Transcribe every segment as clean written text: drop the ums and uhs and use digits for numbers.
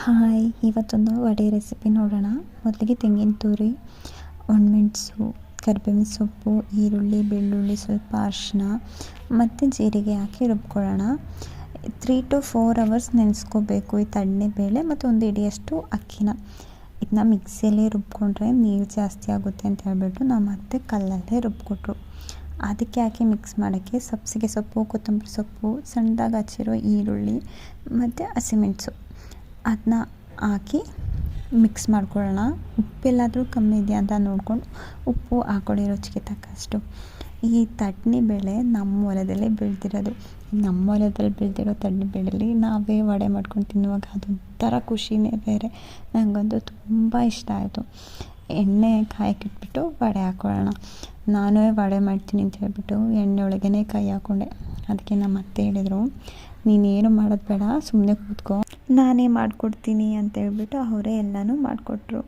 Hi, ಇವತ್ತೊಂದು vada recipe ನೋಡೋಣ. ಮೊದಲಿಗೆ ತೆಂಗಿನ ತುರಿ, ಒಣಮೆಣಸು, ಕರಿಬೇವಿನ ಸೊಪ್ಪು, ಈರುಳ್ಳಿ, ಬೆಳ್ಳುಳ್ಳಿ, ಸ್ವಲ್ಪ ಅರಿಶಿನ ಮತ್ತು ಜೀರಿಗೆ ಹಾಕಿ ರುಬ್ಕೊಳ್ಳೋಣ. 3 to 4 hours ನೆನೆಸ್ಕೋಬೇಕು ಈ ತಡನೆಬೇಳೆ ಮತ್ತು ಒಂದು ಹಿಡಿಯಷ್ಟು ಅಕ್ಕಿನ. ಇದನ್ನ ಮಿಕ್ಸಿಯಲ್ಲೇ ರುಬ್ಕೊಂಡ್ರೆ ನೀರು ಜಾಸ್ತಿ ಆಗುತ್ತೆ ಅಂತ ಹೇಳ್ಬಿಟ್ಟು ನಾವು ಮತ್ತೆ ಕಲ್ಲಲ್ಲೇ ರುಬ್ಕೊಟ್ರು. ಅದಕ್ಕೆ ಹಾಕಿ ಮಿಕ್ಸ್ ಮಾಡೋಕ್ಕೆ ಸಬ್ಸಿಗೆ ಸೊಪ್ಪು, ಕೊತ್ತಂಬರಿ ಸೊಪ್ಪು, ಸಣ್ಣದಾಗಿ ಹಚ್ಚಿರೋ ಈರುಳ್ಳಿ ಮತ್ತು ಹಸಿಮೆಣಸು ಅದನ್ನ ಹಾಕಿ ಮಿಕ್ಸ್ ಮಾಡ್ಕೊಳ್ಳೋಣ. ಉಪ್ಪೆಲ್ಲಾದರೂ ಕಮ್ಮಿ ಇದೆಯಾ ಅಂತ ನೋಡಿಕೊಂಡು ಉಪ್ಪು ಹಾಕ್ಕೊಳ್ಳಿ ರುಚಿಗೆ ತಕ್ಕಷ್ಟು. ಈ ತಡನೆಬೇಳೆ ನಮ್ಮ ಹೊಲದಲ್ಲೇ ಬೆಳೆದಿರೋದು. ನಮ್ಮ ಹೊಲದಲ್ಲಿ ಬೆಳೆದಿರೋ ತಡನೆಬೇಳೆಲಿ ನಾವೇ ವಡೆ ಮಾಡ್ಕೊಂಡು ತಿನ್ನುವಾಗ ಅದೊಂಥರ ಖುಷಿನೇ ಬೇರೆ. ನನಗಂತೂ ತುಂಬ ಇಷ್ಟ ಆಯಿತು. ಎಣ್ಣೆ ಕಾಯಕ್ಕಿಟ್ಬಿಟ್ಟು ವಡೆ ಹಾಕ್ಕೊಳ್ಳೋಣ. ನಾನೇ ವಡೆ ಮಾಡ್ತೀನಿ ಅಂತ ಹೇಳ್ಬಿಟ್ಟು ಎಣ್ಣೆ ಒಳಗೇ ಕೈ ಹಾಕ್ಕೊಂಡೆ. ಅದಕ್ಕೆ ನಮ್ಮ ಅತ್ತೆ ಹೇಳಿದರು, ನೀನೇನು ಮಾಡೋದು ಬೇಡ, ಸುಮ್ಮನೆ ಕೂತ್ಕೋ, ನಾನೇ ಮಾಡಿಕೊಡ್ತೀನಿ ಅಂತ ಹೇಳ್ಬಿಟ್ಟು ಅವರೇ ಎಲ್ಲನೂ ಮಾಡಿಕೊಟ್ರು.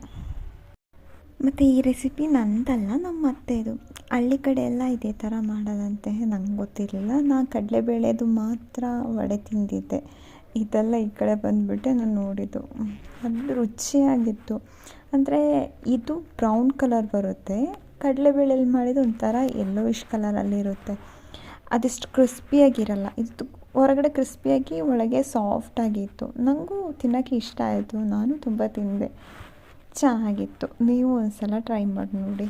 ಮತ್ತು ಈ ರೆಸಿಪಿ ನಂದಲ್ಲ, ನಮ್ಮ ಅತ್ತೆದು. ಹಳ್ಳಿ ಕಡೆ ಎಲ್ಲ ಇದೇ ಥರ ಮಾಡೋದಂತೆ. ನಂಗೆ ಗೊತ್ತಿರಲಿಲ್ಲ. ನಾನು ಕಡಲೆಬೇಳೆದು ಮಾತ್ರ ವಡೆ ತಿಂದಿದ್ದೆ. ಇದೆಲ್ಲ ಈ ಕಡೆ ಬಂದುಬಿಟ್ಟೆ ನಾನು ನೋಡಿದ್ದು. ಅದು ರುಚಿಯಾಗಿತ್ತು. ಅಂದರೆ ಇದು ಬ್ರೌನ್ ಕಲರ್ ಬರುತ್ತೆ, ಕಡಲೆಬೇಳೆಯಲ್ಲಿ ಮಾಡಿದ್ದು ಒಂಥರ ಯೆಲ್ಲೋಯಿಶ್ ಕಲರಲ್ಲಿರುತ್ತೆ. ಅದಿಷ್ಟು ಕ್ರಿಸ್ಪಿಯಾಗಿರಲ್ಲ. ಇದು ಹೊರಗಡೆ ಕ್ರಿಸ್ಪಿಯಾಗಿ ಒಳಗೆ ಸಾಫ್ಟಾಗಿತ್ತು. ನನಗೂ ತಿನ್ನೋಕ್ಕೆ ಇಷ್ಟ ಆಯಿತು. ನಾನು ತುಂಬ ತಿಂದೆ, ಚೆನ್ನಾಗಿತ್ತು. ನೀವು ಒಂದು ಸಲ ಟ್ರೈ ಮಾಡಿ ನೋಡಿ.